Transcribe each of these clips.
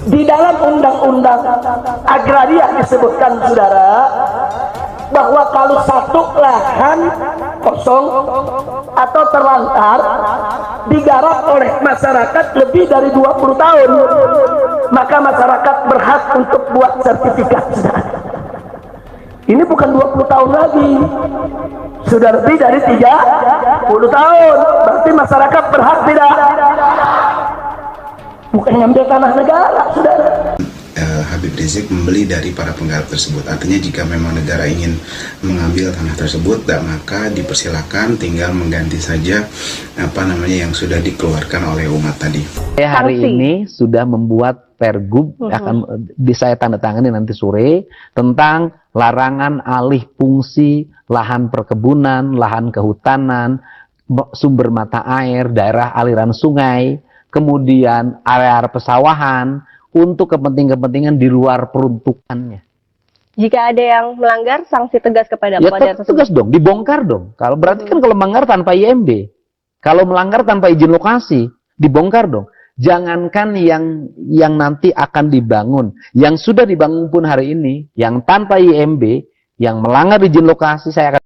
Di dalam undang-undang agraria disebutkan, saudara, bahwa kalau satu lahan kosong atau terlantar digarap oleh masyarakat lebih dari 20 tahun, maka masyarakat berhak untuk buat sertifikat. Ini bukan 20 tahun lagi, sudah lebih dari 30 tahun. Berarti masyarakat berhak tidak? Bukan ngambil tanah negara, saudara. Habib Rizik membeli dari para penggarap tersebut. Artinya jika memang negara ingin mengambil tanah tersebut, maka dipersilakan, tinggal mengganti saja yang sudah dikeluarkan oleh umat tadi. Saya hari ini sudah membuat pergub, akan saya tanda tangani nanti sore, tentang larangan alih fungsi lahan perkebunan, lahan kehutanan, sumber mata air, daerah aliran sungai, kemudian area pesawahan, untuk kepentingan-kepentingan di luar peruntukannya. Jika ada yang melanggar, sanksi tegas kepada ya, tegas dong, dibongkar dong. Kalau berarti kan kalau melanggar tanpa IMB, kalau melanggar tanpa izin lokasi, dibongkar dong. Jangankan yang nanti akan dibangun, yang sudah dibangun pun hari ini, yang tanpa IMB, yang melanggar izin lokasi, saya akan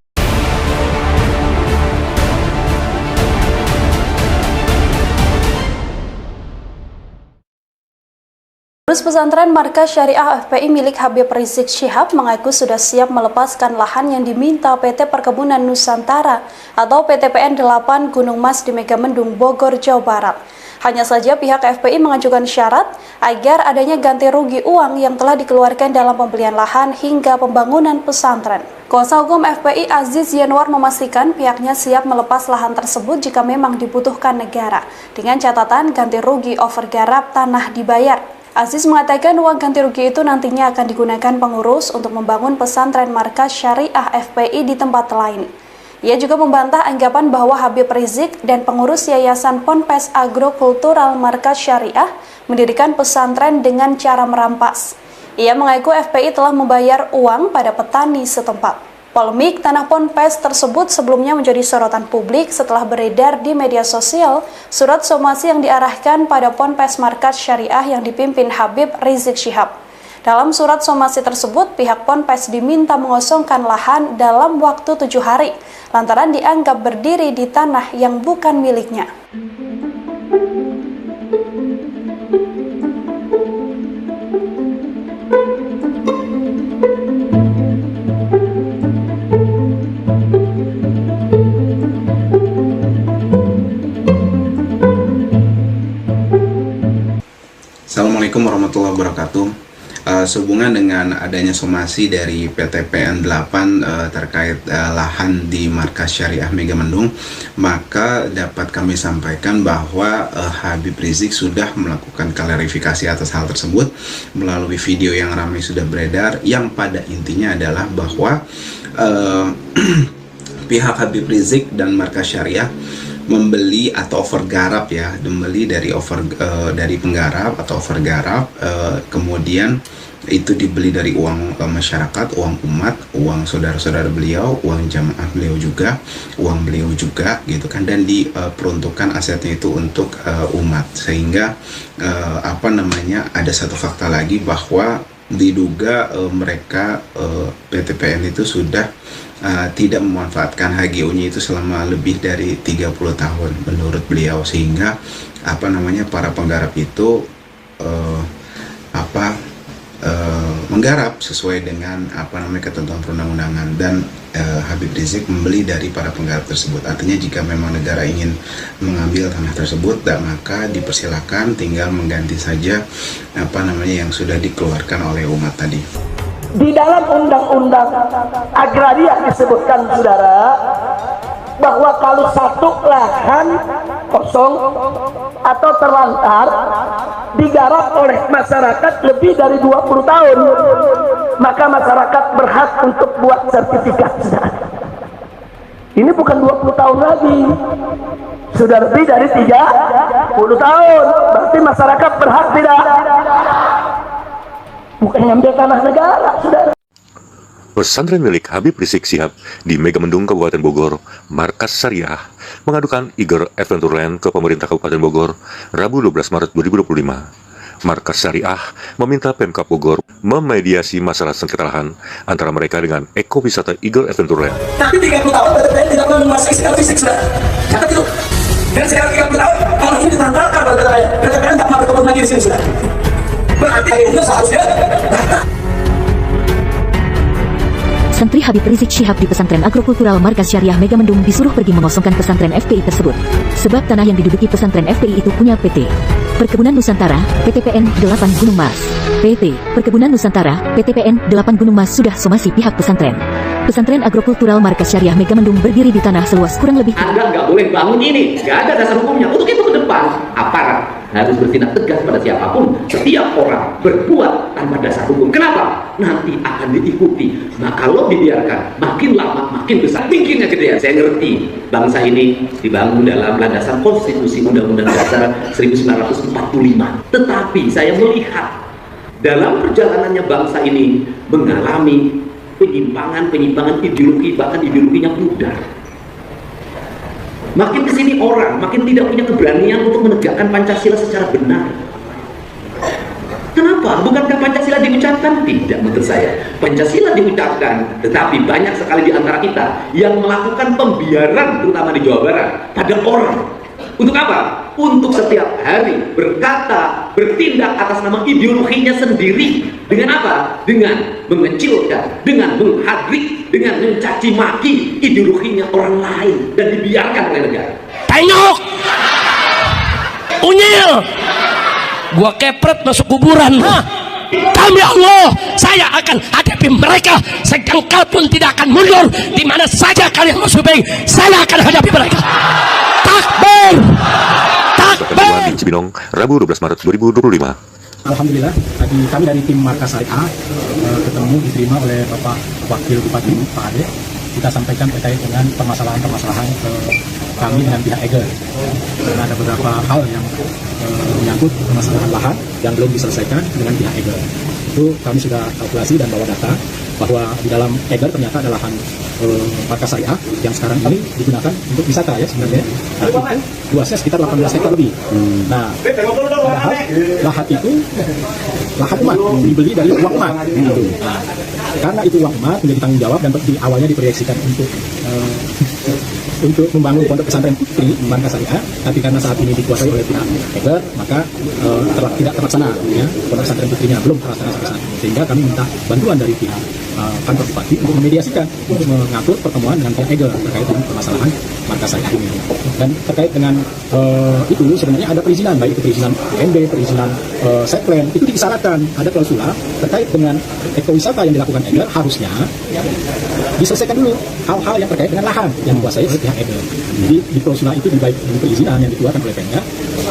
Pengurus pesantren Markas Syariah FPI milik Habib Rizik Syihab mengaku sudah siap melepaskan lahan yang diminta PT Perkebunan Nusantara atau PTPN 8 Gunung Mas di Megamendung, Bogor, Jawa Barat. Hanya saja pihak FPI mengajukan syarat agar adanya ganti rugi uang yang telah dikeluarkan dalam pembelian lahan hingga pembangunan pesantren. Kuasa hukum FPI Aziz Yanwar memastikan pihaknya siap melepas lahan tersebut jika memang dibutuhkan negara, dengan catatan ganti rugi overgarap tanah dibayar. Aziz mengatakan uang ganti rugi itu nantinya akan digunakan pengurus untuk membangun pesantren Markas Syariah FPI di tempat lain. Ia juga membantah anggapan bahwa Habib Rizik dan pengurus Yayasan Ponpes Agrokultural Markas Syariah mendirikan pesantren dengan cara merampas. Ia mengaku FPI telah membayar uang pada petani setempat. Polemik tanah Ponpes tersebut sebelumnya menjadi sorotan publik setelah beredar di media sosial surat somasi yang diarahkan pada Ponpes Markas Syariah yang dipimpin Habib Rizik Syihab. Dalam surat somasi tersebut, pihak Ponpes diminta mengosongkan lahan dalam waktu 7 hari, lantaran dianggap berdiri di tanah yang bukan miliknya. Assalamualaikum warahmatullahi wabarakatuh. Sehubungan dengan adanya somasi dari PTPN 8 terkait lahan di Markas Syariah Megamendung, maka dapat kami sampaikan bahwa Habib Rizik sudah melakukan klarifikasi atas hal tersebut melalui video yang ramai sudah beredar, yang pada intinya adalah bahwa pihak Habib Rizik dan Markas Syariah membeli atau overgarap, membeli dari penggarap atau overgarap, kemudian itu dibeli dari uang masyarakat, uang umat, uang saudara-saudara beliau, uang jamaah beliau juga, uang beliau juga, gitu kan, dan diperuntukkan asetnya itu untuk umat, sehingga ada satu fakta lagi bahwa diduga mereka PTPN itu sudah tidak memanfaatkan HGU-nya itu selama lebih dari 30 tahun menurut beliau, sehingga para penggarap itu menggarap sesuai dengan ketentuan perundang-undangan, dan Habib Rizik membeli dari para penggarap tersebut. Artinya jika memang negara ingin mengambil tanah tersebut, maka dipersilakan, tinggal mengganti saja yang sudah dikeluarkan oleh umat tadi. Di dalam undang-undang agraria disebutkan, saudara, bahwa kalau satu lahan kosong atau terlantar digarap oleh masyarakat lebih dari 20 tahun, maka masyarakat berhak untuk buat sertifikat. Ini bukan 20 tahun lagi, sudah lebih dari 30 tahun. Berarti masyarakat berhak tidak? Bukan ngambil tanah negara, saudara. Pesantren milik Habib Rizik Syihab di Megamendung, Kabupaten Bogor, Markas Syariah, mengadukan Iger Adventureland ke pemerintah Kabupaten Bogor, Rabu 12 Maret 2025. Markas Syariah meminta Pemkab Bogor memediasi masalah sengketa lahan antara mereka dengan ekowisata Eagle Adventureland. Tapi 30 tahun PTPN tidak pernah menguasai secara fisik, sudah. Catat itu. Dan sekarang 30 tahun, kalau ini ditanggalkan PTPN tak mau berkebun lagi di sini, sudah. Berarti itu seharusnya Santri Habib Rizik Syihab di pesantren agrokultural Markas Syariah Megamendung disuruh pergi mengosongkan pesantren FPI tersebut. Sebab tanah yang diduduki pesantren FPI itu punya PT Perkebunan Nusantara, PTPN 8 Gunung Mas. PT Perkebunan Nusantara, PTPN 8 Gunung Mas sudah somasi pihak pesantren. Pesantren agrokultural Markas Syariah Megamendung berdiri di tanah seluas kurang lebih. Anda nggak boleh bangun ini, nggak ada dasar hukumnya. Untuk itu ke depan, aparat harus bertindak tegas pada siapapun. Setiap orang berbuat tanpa dasar hukum. Kenapa? Nanti akan diikuti. Nah kalau dibiarkan, makin lama makin besar. Tingginya gede. Saya ngerti bangsa ini dibangun dalam landasan konstitusi Undang-Undang Dasar 1945. Tetapi saya melihat dalam perjalanannya bangsa ini mengalami penyimpangan ideologi, bahkan ideologinya pudar. Makin kesini orang makin tidak punya keberanian untuk menegakkan Pancasila secara benar. Kenapa? Bukankah Pancasila diucapkan? Tidak, menurut saya. Pancasila diucapkan, tetapi banyak sekali di antara kita yang melakukan pembiaran, terutama di Jawa Barat, pada orang. Untuk apa? Untuk setiap hari berkata, bertindak atas nama ideologinya sendiri. Dengan apa? Dengan mengecilkan, dengan menghadrik, dengan mencaci maki ideologinya orang lain dan dibiarkan oleh negara. Tengok, unyil, gua kepret masuk kuburan. Demi Allah, saya akan hadapi mereka sejengkal pun tidak akan mundur. Di mana saja kalian masuk, saya akan hadapi mereka. Takbir, takbir. Di Cibinong, Rabu 12 Maret 2025. Alhamdulillah, tadi kami dari tim Markas Syariah diterima oleh Bapak Wakil Bupati Pak Ade. Kita sampaikan terkait dengan permasalahan kami dengan pihak Eagle. Karena ada beberapa hal yang menyangkut permasalahan lahan yang belum diselesaikan dengan pihak Eagle. Itu kami sudah kalkulasi dan bawa data bahwa di dalam Eagle ternyata ada lahan Markas Syariah yang sekarang ini digunakan untuk wisata ya sebenarnya. Nah, itu luasnya sekitar 18 hektar lebih. Nah, lahan itu lahan umat dibeli dari uang umat. Nah, karena itu uang umat menjadi tanggung jawab dan di awalnya diproyeksikan untuk membangun pondok pesantren putri Markas Syariah, tapi karena saat ini dikuasai oleh pihak Eagle, maka tidak terlaksana ya, pondok pesantren putrinya belum terlaksana sampai saat ini. Sehingga kami minta bantuan dari pihak kantor bupati untuk memediasikan, untuk mengatur pertemuan dengan pihak Eagle terkait dengan permasalahan Markas Syariah ini. Dan terkait dengan itu sebenarnya ada perizinan, baik itu perizinan MB, perizinan setplan, itu disyaratkan ada klausula terkait dengan ekowisata yang dilakukan Eagle harusnya diselesaikan dulu hal-hal yang terkait dengan lahan yang dikuasai oleh pihak Eagle. Jadi di klausula itu di perizinan yang dikeluarkan oleh Pemda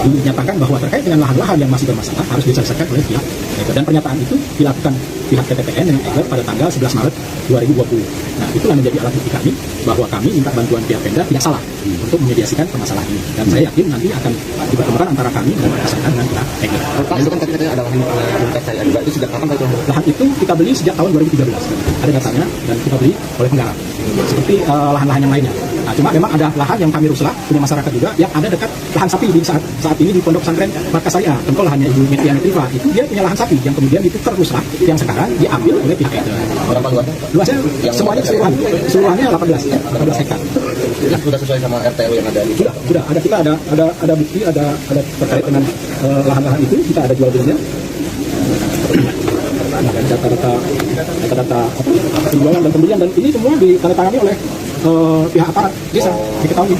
dinyatakan bahwa terkait dengan lahan-lahan yang masih bermasalah harus diselesaikan oleh pihak Eagle. Dan pernyataan itu dilakukan pihak PTPN dengan Eagle pada tanggal 11 Maret 2020. Nah, itulah menjadi alat bukti kami bahwa kami minta bantuan pihak Pemda tidak salah untuk memediasikan permasalahan ini. Dan saya yakin nanti akan dipertemukan antara kami dan Markas Syariah dengan pihak Eagle. Itu kan tadi katanya ada lahan Markas Syariah juga, itu sejak kapan Pak? Lahan itu kita beli sejak tahun 2013. Ada datanya dan kita beli oleh penggarap. Seperti lahan-lahan yang lainnya. Nah, cuma memang ada lahan yang kami ruslah punya masyarakat juga yang ada dekat lahan sapi di saat ini di pondok pesantren Markas Syariah. Contoh lahannya Ibu Metia Metriva itu dia punya lahan sapi yang kemudian itu terruslah yang sekarang diambil oleh pihak Eagle. Berapa luasnya? Luasnya semuanya keseluruhannya 18 hektar. Ya, sudah sesuai sama RTU yang ada. Sudah ada, kita ada bukti, ada terkait dengan lahan-lahan itu kita ada jual belinya. Data-data penjualan dan pembelian, dan ini semua ditandatangani oleh pihak aparat desa diketahui.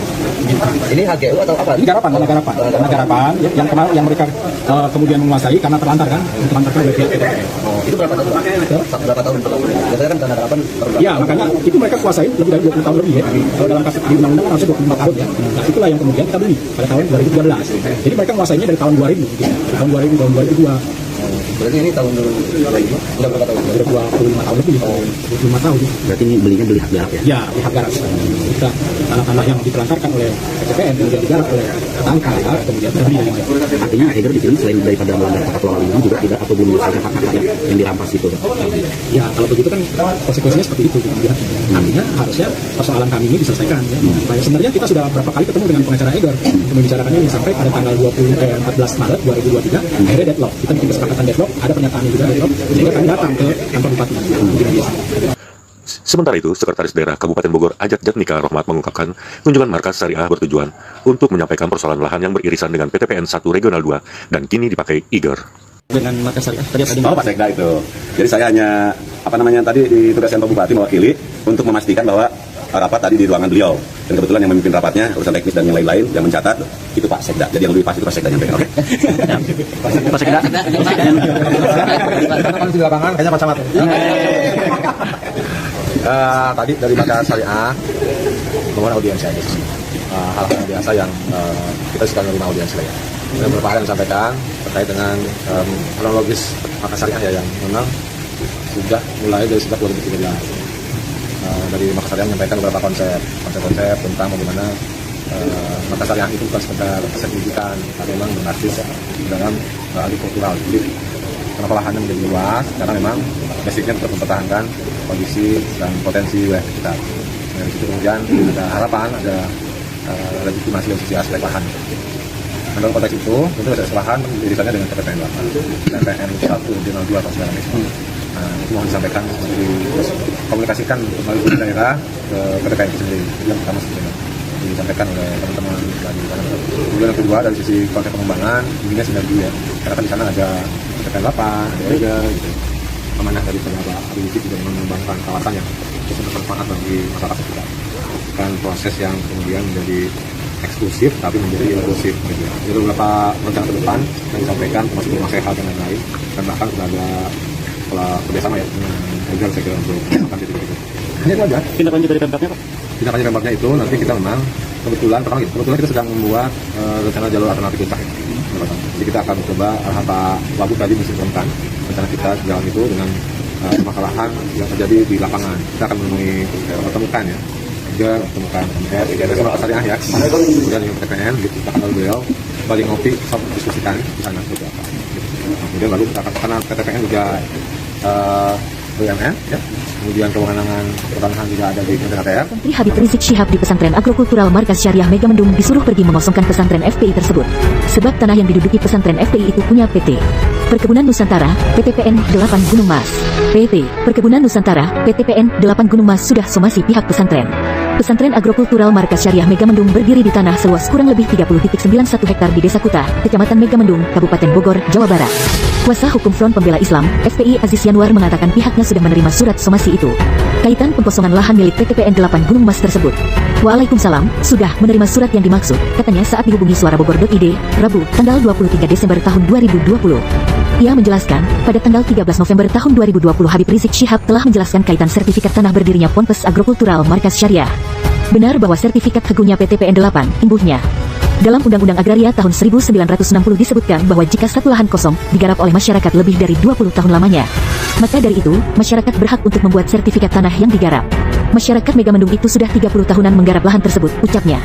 Ini HGU atau apa? Ini garapan yang mereka kemudian menguasai karena terlantarkan oleh pihak PTPN. Oh, itu berapa tahun? Berapa tahun? Biasanya kan tanah garapan ya, makanya itu mereka kuasai lebih dari 20 tahun lebih ya. Kalau dalam kasus di undang-undang harusnya 25 tahun ya. Nah, itulah yang kemudian kita beli pada tahun 2013. Jadi mereka menguasainya dari tahun 2000 gitu. Tahun 2000, tahun 2002. Berarti ini tahun udah berapa tahun? Udah 25 tahun lebih. 25 tahun. Berarti ini belinya beli hak garap ya? Ya, di hak garap. Kita tanah-tanah yang ditelantarkan oleh PTPN kemudian digarap oleh tetangga, kemudian terbeli. Artinya Heger di sini selain daripada melanggar tata kelola lingkungan juga tidak atau belum menyelesaikan hak yang dirampas itu. Ya, kalau begitu kan konsekuensinya seperti itu. Artinya harusnya persoalan kami ini diselesaikan. Ya. Sebenarnya kita sudah berapa kali ketemu dengan pengacara Heger untuk membicarakan ini sampai pada tanggal 14 Maret 2023 akhirnya deadlock. Kita bikin kesepakatan deadlock, ada pernyataan juga deadlock, sehingga kami datang ke kantor bupati. Sementara itu, Sekretaris Daerah Kabupaten Bogor Ajat Jatnika Rohmat mengungkapkan kunjungan markas syariah bertujuan untuk menyampaikan persoalan lahan yang beririsan dengan PTPN 1 Regional 2 dan kini dipakai Iger. Dengan markas syariah tadi Pak Sekda itu. Jadi saya hanya tadi ditugaskan Pak Bupati mewakili untuk memastikan bahwa rapat tadi di ruangan beliau, dan kebetulan yang memimpin rapatnya urusan teknis dan yang lain-lain yang mencatat itu Pak Sekda. Jadi yang lebih pasti itu Pak Sekda nyampaikan. Oke. Pak Sekda. Di lapangan kayaknya Pak Camat. Tadi dari markas syariah mohon audiensi aja. Hal-hal biasa yang kita suka menerima audiensi ya. Ada beberapa hal yang disampaikan terkait dengan kronologis markas syariah ya, yang memang sudah mulai dari sejak 2013. Dari markas syariah menyampaikan beberapa konsep tentang bagaimana markas syariah itu bukan sekedar sertifikat, tapi memang berbasis dalam agrikultural. Jadi kenapa lahannya menjadi luas? Karena memang basicnya untuk mempertahankan kondisi dan potensi wilayah kita. Dari situ kemudian ada harapan, ada legitimasi dari sisi aspek lahan. Dalam konteks itu, tentu aspek lahan dirisannya dengan PTPN 8, PTPN 1, Regional 2 atau segala macam. Nah, itu mohon disampaikan, komunikasikan melalui daerah ke PTPN itu sendiri. Itu yang pertama sebenarnya disampaikan oleh teman-teman dari sana. Kemudian yang kedua dari sisi konsep pengembangan, intinya sinergi ya. Karena kan di sana ada PTPN 8, ada Heger, gitu. Amanah dari Pak Habibie juga mengembangkan kawasan yang cukup bermanfaat bagi masyarakat sekitar. Bukan proses yang kemudian menjadi eksklusif tapi menjadi inklusif gitu. Jadi beberapa rencana ke depan yang disampaikan termasuk rumah sehat dan lain-lain, dan bahkan sudah ada kerjasama ya dengan Heger saya kira untuk melakukan itu. Hanya itu aja. Tindak lanjut dari Pemkabnya Pak? Tindak lanjut Pemkabnya itu nanti kita memang kebetulan kita sedang membuat rencana jalur alternatif puncak. Jadi kita akan coba Pak Wagub tadi mensinkronkan rencana kita jalan itu dengan permasalahan yang terjadi di lapangan. Kita akan menemukan ya, Heger, menemukan MR, ada syariah ya, kemudian yang PTPN gitu, kita akan beliau balik ngopi, kita diskusikan di sana seperti apa. Kemudian baru kita akan, karena PTPN juga BUMN ya, kemudian kewenangan pertanahan juga ada di Kementerian ATR. Menteri Habib Rizik Syihab di pesantren agrokultural Markas Syariah Megamendung disuruh pergi mengosongkan pesantren FPI tersebut. Sebab tanah yang diduduki pesantren FPI itu punya PT Perkebunan Nusantara, PTPN 8 Gunung Mas. PT Perkebunan Nusantara, PTPN 8 Gunung Mas sudah somasi pihak pesantren. Pesantren agrokultural Markas Syariah Megamendung berdiri di tanah seluas kurang lebih 30.91 hektar di Desa Kuta, Kecamatan Megamendung, Kabupaten Bogor, Jawa Barat. Kuasa Hukum Front Pembela Islam, FPI Aziz Yanwar mengatakan pihaknya sudah menerima surat somasi itu. Kaitan pengkosongan lahan milik PTPN 8 Gunung Mas tersebut. Waalaikumsalam, sudah menerima surat yang dimaksud, katanya saat dihubungi suarabogor.id, Rabu, tanggal 23 Desember tahun 2020. Ia menjelaskan, pada tanggal 13 November tahun 2020 Habib Rizik Syihab telah menjelaskan kaitan sertifikat tanah berdirinya Ponpes Agrokultural Markas Syariah. Benar bahwa sertifikat hegunya PTPN 8, imbuhnya. Dalam Undang-Undang Agraria tahun 1960 disebutkan bahwa jika satu lahan kosong digarap oleh masyarakat lebih dari 20 tahun lamanya, maka dari itu, masyarakat berhak untuk membuat sertifikat tanah yang digarap. Masyarakat Megamendung itu sudah 30 tahunan menggarap lahan tersebut, ucapnya.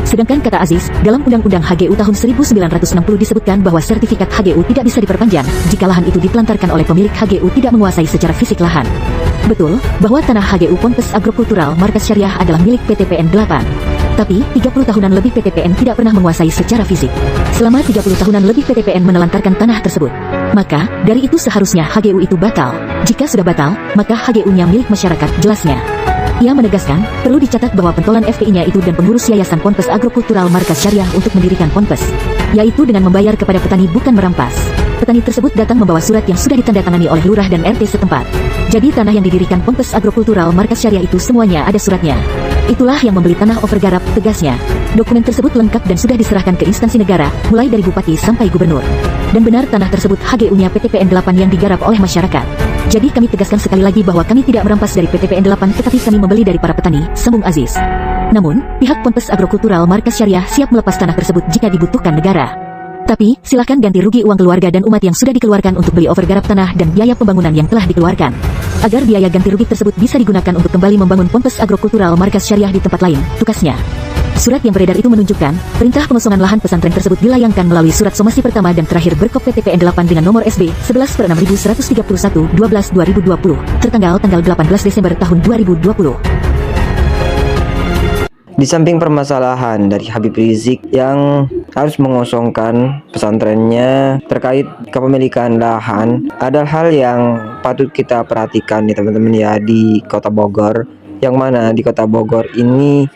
Sedangkan kata Aziz, dalam Undang-Undang HGU tahun 1960 disebutkan bahwa sertifikat HGU tidak bisa diperpanjang jika lahan itu ditelantarkan oleh pemilik HGU tidak menguasai secara fisik lahan. Betul, bahwa tanah HGU Ponpes Agrokultural Markas Syariah adalah milik PTPN 8. Tapi, 30 tahunan lebih PTPN tidak pernah menguasai secara fisik. Selama 30 tahunan lebih PTPN menelantarkan tanah tersebut. Maka, dari itu seharusnya HGU itu batal. Jika sudah batal, maka HGU-nya milik masyarakat, jelasnya. Ia menegaskan, perlu dicatat bahwa pentolan FPI-nya itu dan pengurus Yayasan Ponpes Agrokultural Markas Syariah untuk mendirikan Ponpes, yaitu dengan membayar kepada petani bukan merampas. Petani tersebut datang membawa surat yang sudah ditandatangani oleh lurah dan RT setempat. Jadi tanah yang didirikan Ponpes Agrokultural Markas Syariah itu semuanya ada suratnya. Itulah yang membeli tanah overgarap, tegasnya. Dokumen tersebut lengkap dan sudah diserahkan ke instansi negara, mulai dari bupati sampai gubernur. Dan benar tanah tersebut HGU-nya PTPN 8 yang digarap oleh masyarakat. Jadi kami tegaskan sekali lagi bahwa kami tidak merampas dari PTPN 8 tetapi kami membeli dari para petani, sambung Aziz. Namun, pihak Ponpes Agrokultural Markas Syariah siap melepas tanah tersebut jika dibutuhkan negara. Tapi, silakan ganti rugi uang keluarga dan umat yang sudah dikeluarkan untuk beli overgarap tanah dan biaya pembangunan yang telah dikeluarkan. Agar biaya ganti rugi tersebut bisa digunakan untuk kembali membangun Ponpes Agrokultural Markas Syariah di tempat lain, tukasnya. Surat yang beredar itu menunjukkan, perintah pengosongan lahan pesantren tersebut dilayangkan melalui surat somasi pertama dan terakhir berkop PTPN 8 dengan nomor SB 11/6131/12/2020, tertanggal tanggal 18 Desember tahun 2020. Di samping permasalahan dari Habib Rizik yang harus mengosongkan pesantrennya terkait kepemilikan lahan, ada hal yang patut kita perhatikan nih teman-teman ya di Kota Bogor, yang mana di Kota Bogor ini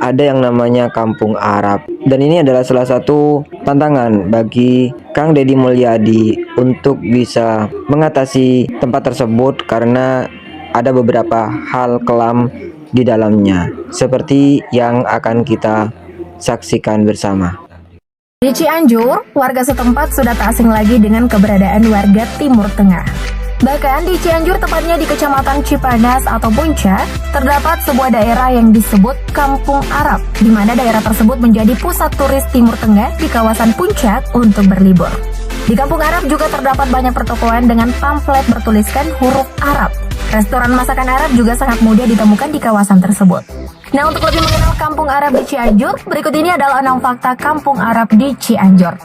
ada yang namanya Kampung Arab, dan ini adalah salah satu tantangan bagi Kang Deddy Mulyadi untuk bisa mengatasi tempat tersebut karena ada beberapa hal kelam di dalamnya, seperti yang akan kita saksikan bersama. Di Cianjur, warga setempat sudah tak asing lagi dengan keberadaan warga Timur Tengah. Bahkan di Cianjur, tepatnya di Kecamatan Cipanas atau Puncak, terdapat sebuah daerah yang disebut Kampung Arab, di mana daerah tersebut menjadi pusat turis Timur Tengah di kawasan Puncak untuk berlibur. Di Kampung Arab juga terdapat banyak pertokoan dengan pamflet bertuliskan huruf Arab. Restoran masakan Arab juga sangat mudah ditemukan di kawasan tersebut. Nah, untuk lebih mengenal Kampung Arab di Cianjur, berikut ini adalah 6 fakta Kampung Arab di Cianjur.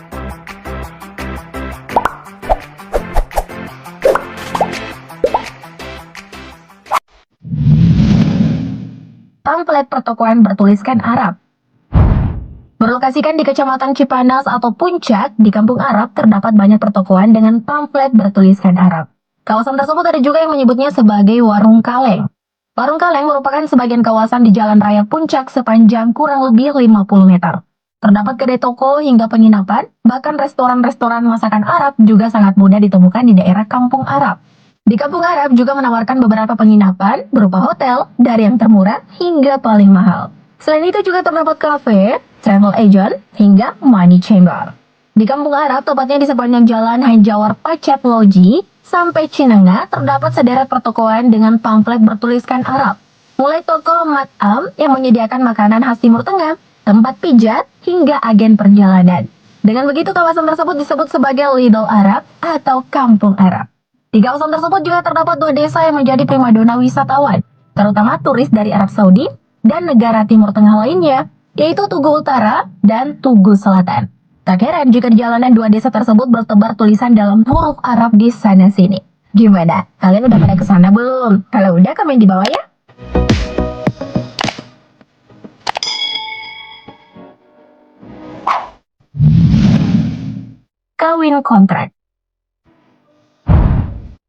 Pamflet pertokoan bertuliskan Arab. Berlokasikan di Kecamatan Cipanas atau Puncak, di Kampung Arab terdapat banyak pertokoan dengan pamflet bertuliskan Arab. Kawasan tersebut ada juga yang menyebutnya sebagai Warung Kaleng. Warung Kaleng merupakan sebagian kawasan di Jalan Raya Puncak sepanjang kurang lebih 50 meter. Terdapat kedai toko hingga penginapan, bahkan restoran-restoran masakan Arab juga sangat mudah ditemukan di daerah Kampung Arab. Di Kampung Arab juga menawarkan beberapa penginapan berupa hotel dari yang termurah hingga paling mahal. Selain itu juga terdapat cafe, travel agent, hingga money chamber. Di Kampung Arab, tepatnya di sepanjang Jalan Hanjawar Pacet Loji sampai Cinanga, terdapat sederet pertokoan dengan pamflet bertuliskan Arab. Mulai toko Mat'am yang menyediakan makanan khas Timur Tengah, tempat pijat, hingga agen perjalanan. Dengan begitu, kawasan tersebut disebut sebagai Lidl Arab atau Kampung Arab. Di kawasan tersebut juga terdapat 2 desa yang menjadi primadona wisatawan, terutama turis dari Arab Saudi dan negara Timur Tengah lainnya, yaitu Tugu Utara dan Tugu Selatan. Tak heran jika di jalanan 2 desa tersebut bertebar tulisan dalam huruf Arab di sana-sini. Gimana? Kalian udah pada kesana belum? Kalau udah, komen di bawah ya. Kawin kontrak.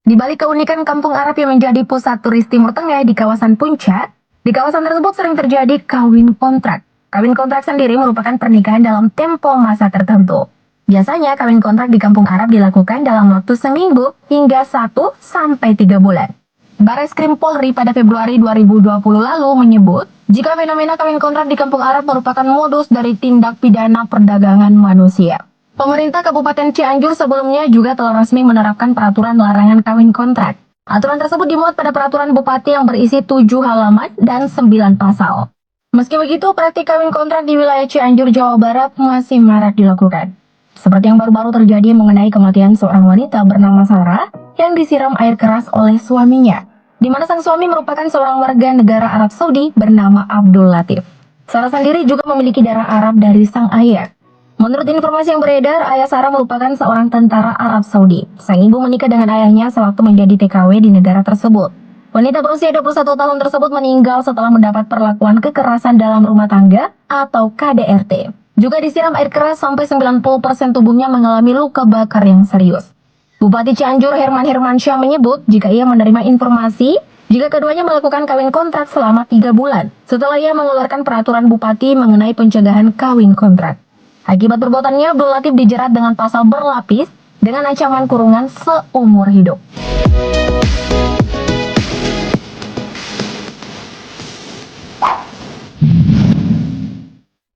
Di balik keunikan Kampung Arab yang menjadi pusat turis Timur Tengah di kawasan Puncak, di kawasan tersebut sering terjadi kawin kontrak. Kawin kontrak sendiri merupakan pernikahan dalam tempo masa tertentu. Biasanya kawin kontrak di Kampung Arab dilakukan dalam waktu seminggu hingga 1 sampai 3 bulan. Bareskrim Polri pada Februari 2020 lalu menyebut, jika fenomena kawin kontrak di Kampung Arab merupakan modus dari tindak pidana perdagangan manusia. Pemerintah Kabupaten Cianjur sebelumnya juga telah resmi menerapkan peraturan larangan kawin kontrak. Aturan tersebut dimuat pada peraturan bupati yang berisi 7 halaman dan 9 pasal. Meski begitu, praktik kawin kontrak di wilayah Cianjur, Jawa Barat masih marak dilakukan. Seperti yang baru-baru terjadi mengenai kematian seorang wanita bernama Sarah yang disiram air keras oleh suaminya, di mana sang suami merupakan seorang warga negara Arab Saudi bernama Abdul Latif. Sarah sendiri juga memiliki darah Arab dari sang ayah. Menurut informasi yang beredar, ayah Sarah merupakan seorang tentara Arab Saudi. Sang ibu menikah dengan ayahnya sewaktu menjadi TKW di negara tersebut. Wanita berusia 21 tahun tersebut meninggal setelah mendapat perlakuan kekerasan dalam rumah tangga atau KDRT. Juga disiram air keras sampai 90% tubuhnya mengalami luka bakar yang serius. Bupati Cianjur Herman Hermansyah menyebut jika ia menerima informasi jika keduanya melakukan kawin kontrak selama 3 bulan setelah ia mengeluarkan peraturan bupati mengenai pencegahan kawin kontrak. Akibat perbuatannya, Abdul Latif dijerat dengan pasal berlapis dengan ancaman kurungan seumur hidup.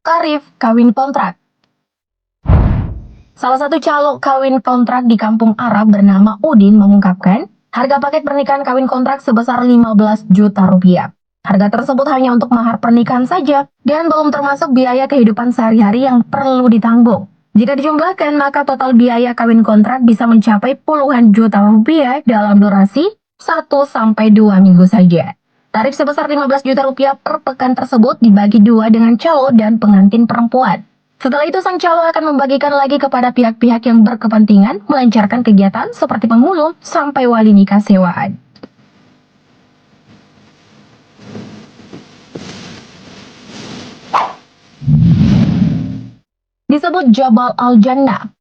Tarif kawin kontrak. Salah satu calo kawin kontrak di Kampung Arab bernama Udin mengungkapkan harga paket pernikahan kawin kontrak sebesar 15 juta rupiah. Harga tersebut hanya untuk mahar pernikahan saja dan belum termasuk biaya kehidupan sehari-hari yang perlu ditanggung. Jika dijumlahkan, maka total biaya kawin kontrak bisa mencapai puluhan juta rupiah dalam durasi 1-2 minggu saja. Tarif sebesar 15 juta rupiah per pekan tersebut dibagi dua dengan calo dan pengantin perempuan. Setelah itu, sang calo akan membagikan lagi kepada pihak-pihak yang berkepentingan melancarkan kegiatan seperti pemulung sampai wali nikah sewaan. Disebut Jabal Al-Jannah.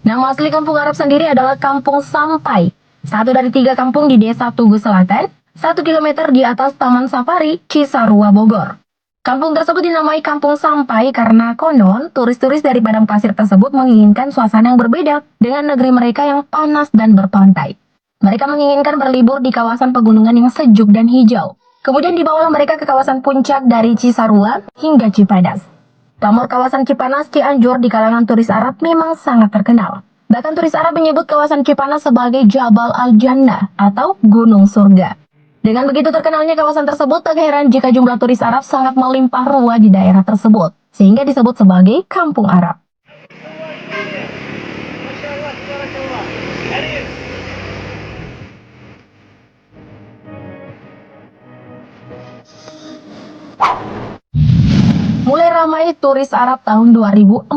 Nama asli kampung Arab sendiri adalah Kampung Sampai, satu dari 3 kampung di Desa Tugu Selatan, 1 km di atas Taman Safari, Cisarua, Bogor. Kampung tersebut dinamai Kampung Sampai karena konon turis-turis dari padang pasir tersebut menginginkan suasana yang berbeda dengan negeri mereka yang panas dan berpantai. Mereka menginginkan berlibur di kawasan pegunungan yang sejuk dan hijau. Kemudian dibawalah mereka ke kawasan puncak dari Cisarua hingga Cipanas. Pamor kawasan Cipanas Cianjur di kalangan turis Arab memang sangat terkenal. Bahkan turis Arab menyebut kawasan Cipanas sebagai Jabal Al-Jannah atau Gunung Surga. Dengan begitu terkenalnya kawasan tersebut, tak heran jika jumlah turis Arab sangat melimpah ruah di daerah tersebut, sehingga disebut sebagai Kampung Arab. Mulai ramai turis Arab tahun 2014.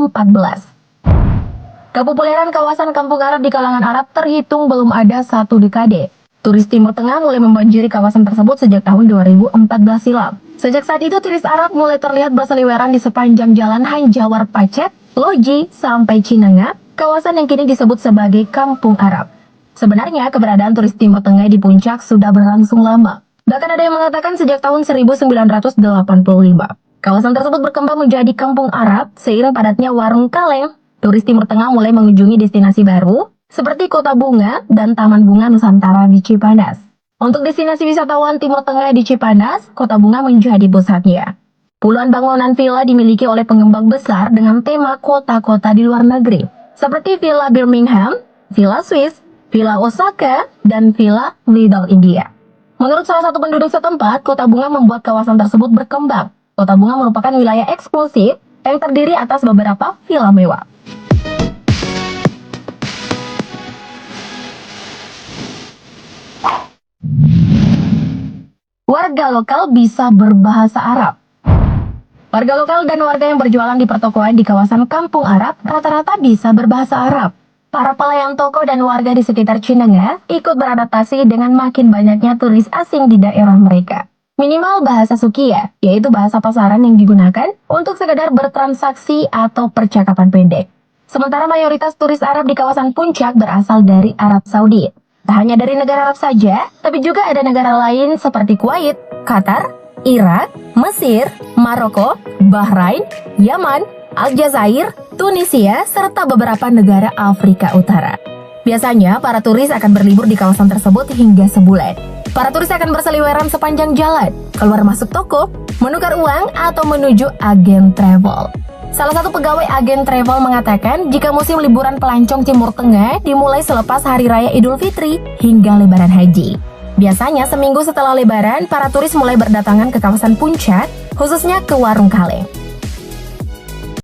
Kepopuleran kawasan Kampung Arab di kalangan Arab terhitung belum ada 1 dekade. Turis Timur Tengah mulai membanjiri kawasan tersebut sejak tahun 2014 silam. Sejak saat itu, turis Arab mulai terlihat berseliweran di sepanjang jalan Hanjawar Pacet, Loji, sampai Cinanga, kawasan yang kini disebut sebagai Kampung Arab. Sebenarnya, keberadaan turis Timur Tengah di puncak sudah berlangsung lama. Bahkan ada yang mengatakan sejak tahun 1985. Kawasan tersebut berkembang menjadi Kampung Arab seiring padatnya warung kaleng. Turis Timur Tengah mulai mengunjungi destinasi baru seperti Kota Bunga dan Taman Bunga Nusantara di Cipanas. Untuk destinasi wisatawan Timur Tengah di Cipanas, Kota Bunga menjadi pusatnya. Puluhan bangunan villa dimiliki oleh pengembang besar dengan tema kota-kota di luar negeri, seperti Villa Birmingham, Villa Swiss, Villa Osaka, dan Villa Little India. Menurut salah satu penduduk setempat, Kota Bunga membuat kawasan tersebut berkembang. Kota Bunga merupakan wilayah eksklusif yang terdiri atas beberapa villa mewah. Warga lokal bisa berbahasa Arab. Warga lokal dan warga yang berjualan di pertokoan di kawasan Kampung Arab rata-rata bisa berbahasa Arab. Para pelayan toko dan warga di sekitar Cinanga ikut beradaptasi dengan makin banyaknya turis asing di daerah mereka. Minimal bahasa Sukia, yaitu bahasa pasaran yang digunakan untuk sekedar bertransaksi atau percakapan pendek. Sementara mayoritas turis Arab di kawasan puncak berasal dari Arab Saudi. Tak hanya dari negara Arab saja, tapi juga ada negara lain seperti Kuwait, Qatar, Irak, Mesir, Maroko, Bahrain, Yaman, Aljazair, Tunisia, serta beberapa negara Afrika Utara. Biasanya, para turis akan berlibur di kawasan tersebut hingga sebulan. Para turis akan berseliweran sepanjang jalan, keluar masuk toko, menukar uang, atau menuju agen travel. Salah satu pegawai agen travel mengatakan jika musim liburan pelancong Timur Tengah dimulai selepas Hari Raya Idul Fitri hingga Lebaran Haji. Biasanya seminggu setelah Lebaran, para turis mulai berdatangan ke kawasan puncak, khususnya ke warung kaleng.